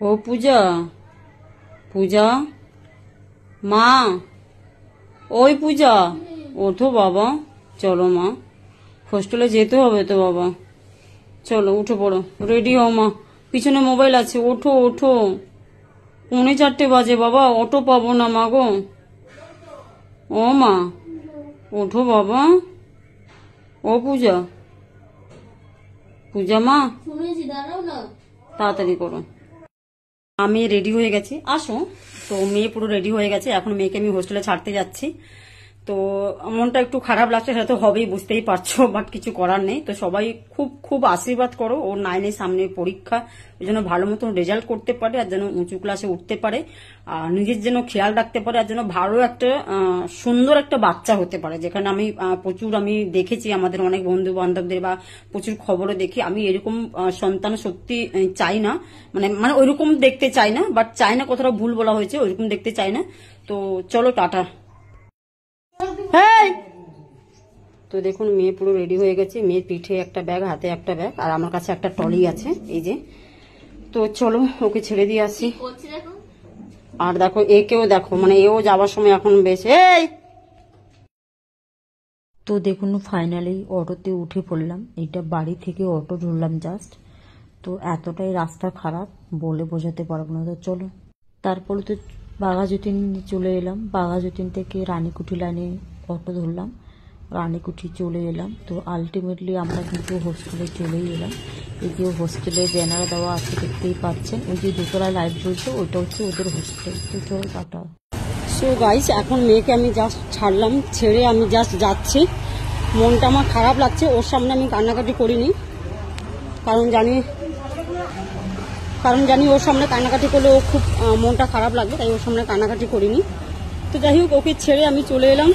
ও পূজা, পূজা মা, ওই পূজা ওঠো বাবা, চলো মা, হোস্টেলে যেতে হবে তো বাবা, চলো উঠে পড়ো, রেডি হও মা, পিছনে মোবাইল আছে, ওঠো ওঠো, 4:45 বাজে বাবা, অটো পাবো না মা গো। ও মা ওঠো বাবা, ও পূজা, পূজা মা তাড়াতাড়ি করো। আমি রেডি হয়ে গেছি, আসো। তো মেয়ে পুরো রেডি হয়ে গেছে, এখন মেয়েকে আমি হোস্টেলে ছাড়তে যাচ্ছি। তো মনটা একটু খারাপ লাগছে, সেটা তো হবেই, বুঝতেই পারছো, বাট কিছু করার নেই। তো সবাই খুব খুব আশীর্বাদ করো, ওর 9-এর সামনে পরীক্ষা, ওই জন্য ভালো মতন রেজাল্ট করতে পারে, আর যেন উঁচু ক্লাসে উঠতে পারে, আর নিজের যেন খেয়াল রাখতে পারে, আর যেন ভালো একটা সুন্দর একটা বাচ্চা হতে পারে। যেখানে আমি প্রচুর আমি দেখেছি আমাদের অনেক বন্ধু বান্ধবদের বা প্রচুর খবরও দেখি, আমি এরকম সন্তান সত্যি চাই না, মানে মানে ওইরকম দেখতে চাই না, বাট চাই না, কথাটা ভুল বলা হয়েছে, ওইরকম দেখতে চাই না। তো চলো টাটা। তো দেখুন মেয়ে পুরো রেডি হয়ে গেছে, মেয়ের পিঠে একটা ব্যাগ, হাতে একটা ব্যাগ, আর আমার কাছে একটা ট্রলি আছে, এই যে। তো চলো ওকে ছেড়ে দিয়ে আসি। আর দেখো একেও দেখো, মানে এও যাওয়ার সময় এখন বেশ তো দেখুন ফাইনালি অটোতে উঠে পড়লাম, এটা বাড়ি থেকে অটো ধরলাম জাস্ট। তো এতটাই রাস্তা খারাপ বলে বোঝাতে পারবো না। তো চলো, তারপরে তো বাঘাযতীন চলে এলাম, বাঘাযতীন থেকে রানীকুঠি লাইনে অটো ধরলাম, রানীকুঠি চলে এলাম। তো আলটিমেটলি আমরা কিন্তু হোস্টেলে চলেই এলাম। এই যে হোস্টেলের ব্যানার দেওয়া আছে দেখতেই পাচ্ছেন, ওই যে দোতলায় লাইট জ্বলছে ওইটা হচ্ছে ওদের হোস্টেল। তো চলো টাটা। সো গাইস, এখন মেয়েকে আমি জাস্ট ছাড়লাম, ছেড়ে আমি জাস্ট যাচ্ছি। মনটা আমার খারাপ লাগছে, ওর সামনে আমি কান্নাকাটি করিনি, কারণ জানি ওর সামনে কান্নাকাটি করলে ও খুব মনটা খারাপ লাগবে, তাই ওর সামনে কান্নাকাটি করিনি। তো যাই হোক, ওকে ছেড়ে আমি চলে এলাম।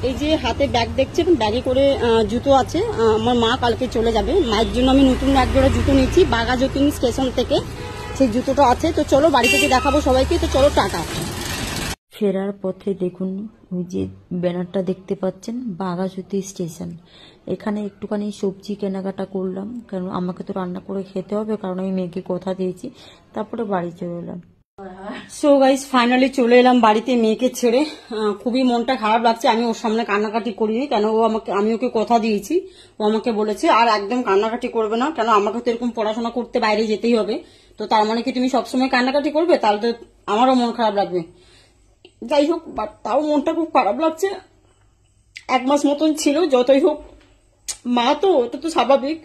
এই যে হাতে ব্যাগ দেখছেন, ব্যাগে করে জুতো আছে, আমার মা কালকে চলে যাবে, মায়ের জন্য আমি নতুন এক জোড়া জুতো নিয়েছি বাঘাযতীন স্টেশন থেকে, সেই জুতোটা আছে। তো চলো বাড়ি থেকে দেখাবো সবাইকে, তো চলো টাটা। ফেরার পথে দেখুন ওই যে ব্যানারটা দেখতে পাচ্ছেন, বাঘাযতীন স্টেশন, এখানে একটুখানি সবজি কেনাকাটা করলাম, কারণ আমাকে তো রান্না করে খেতে হবে, কারণ আমি মেয়েকে কথা দিয়েছি। তারপরে বাড়ি চলে এলাম। সো গাইস, ফাইনালি চলে এলাম বাড়িতে মেয়েকে ছেড়ে। খুবই মনটা খারাপ লাগছে, আমি ওর সামনে কান্নাকাটি করিনি, কেন আমি ওকে কথা দিয়েছি, ও আমাকে বলেছে আর একদম কান্নাকাটি করবে না, কেন আমাকে তো এরকম পড়াশোনা করতে বাইরে যেতেই হবে। তো তার মানে কি তুমি সবসময় কান্নাকাটি করবে? তাহলে তো আমারও মন খারাপ লাগবে। যাই হোক, বাট তাও মনটা খুব খারাপ লাগছে, 1 মাস মতন ছিল, যতই হোক মা তো, ওটা তো স্বাভাবিক।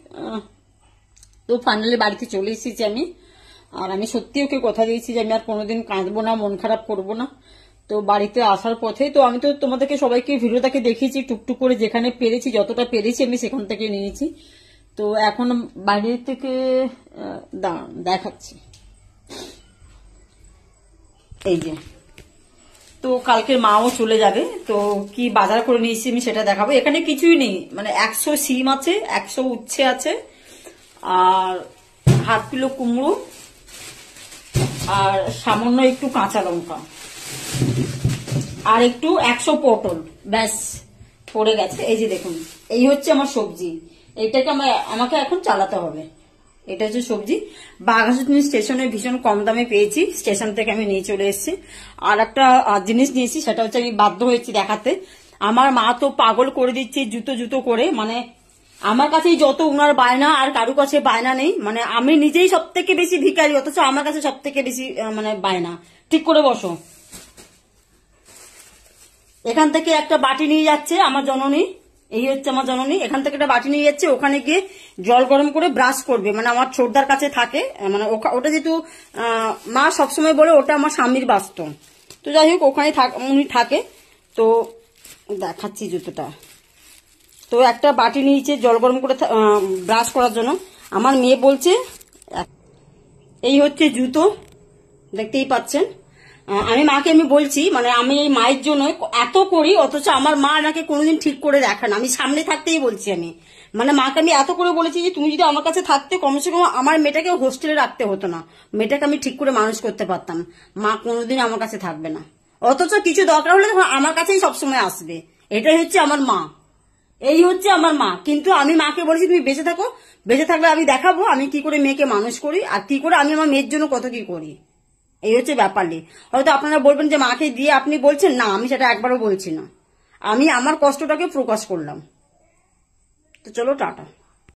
তো ফাইনালি বাড়িতে চলে এসেছি আমি, আর আমি সত্যি ওকে কথা দিয়েছি যে আমি আর কোনোদিন কাঁদবো না, মন খারাপ করবো না। তো বাড়িতে আসার পথে তো আমি তো তোমাদেরকে সবাইকে ভিডিওটাকে দেখিয়েছি, টুকটুক করে যেখানে পেরেছি, যতটা পেরেছি আমি সেখান থেকে নিয়েছি। তো এখন বাড়ি থেকে দেখাচ্ছি, এই যে। তো কালকের মাও চলে যাবে, তো কি বাজার করে নিয়েছি আমি সেটা দেখাবো। এখানে কিছুই নেই, মানে 100 সিম আছে, 100 উচ্ছে আছে, আর 1/2 কিলো কুমড়ো, আর সামান্য একটু কাঁচা লঙ্কা, আর একটু 100 পটল, ব্যাস পড়ে গেছে। এই যে দেখুন, এই হচ্ছে আমার সবজি, এইটাকে আমাকে এখন চালাতে হবে। এটা হচ্ছে সবজি, বাঘাযতীন স্টেশনে ভীষণ কম দামে পেয়েছি, স্টেশন থেকে আমি নিয়ে চলে এসেছি। আর একটা জিনিস নিয়েছি, সেটা হচ্ছে আমি বাধ্য হয়েছি দেখাতে। আমার মা তো পাগল করে দিচ্ছে জুতো জুতো করে, মানে আমার কাছেই যত উনার বায়না, আর কারো কাছে বায়না নেই, মানে আমি নিজেই সব থেকে বেশি ভিখারি, অথচ আমার কাছে সব থেকে বেশি মানে বায়না। ঠিক করে বসো। এখান থেকে একটা বাটি নিয়ে যাচ্ছে আমার জননী, এই হচ্ছে আমার জননী, এখান থেকে একটা বাটি নিয়ে যাচ্ছে, ওখানে গিয়ে জল গরম করে ব্রাশ করবে, মানে আমার ছোটদার কাছে থাকে, মানে ওটা যেহেতু মা সবসময় বলে ওটা আমার স্বামীর বাস্তব। তো যাই হোক, ওখানে উনি থাকে। তো দেখাচ্ছি জুতোটা। তো একটা বাটি নিয়েছে জল গরম করে ব্রাশ করার জন্য। আমার মেয়ে বলছে, এই হচ্ছে জুতো, দেখতেই পাচ্ছেন। আমি মাকে বলছি, মানে আমি এই মায়ের জন্য এত করি, অথচ আমার মা নাকি কোনোদিন ঠিক করে দেখে না। আমি সামনে থাকতেই বলছি, আমি মানে মাকে আমি এত করে বলেছি যে তুমি যদি আমার কাছে থাকতে, কমসে কম আমার মেয়েটাকে হোস্টেলে রাখতে হতো না, মেয়েটাকে আমি ঠিক করে মানুষ করতে পারতাম। মা কোনোদিন আমার কাছে থাকবে না, অথচ কিছু দরকার হলে আমার কাছেই সবসময় আসবে। এটাই হচ্ছে আমার মা। এই হচ্ছে আমার মা। কিন্তু আমি মাকে বলেছি তুমি বেঁচে থাকো, বেঁচে থাকলে আমি দেখাবো আমি কি করে মেয়েকে মানুষ করি আর কি করে আমি আমার মেয়ের জন্য কত কি করি। এই হচ্ছে ব্যাপারটি। হয়তো আপনারা বলবেন যে মাকে দিয়ে আপনি বলছেন, না আমি সেটা একবারও বলছি না, আমি আমার কষ্টটাকে প্রকাশ করলাম। তো চলো টাটা।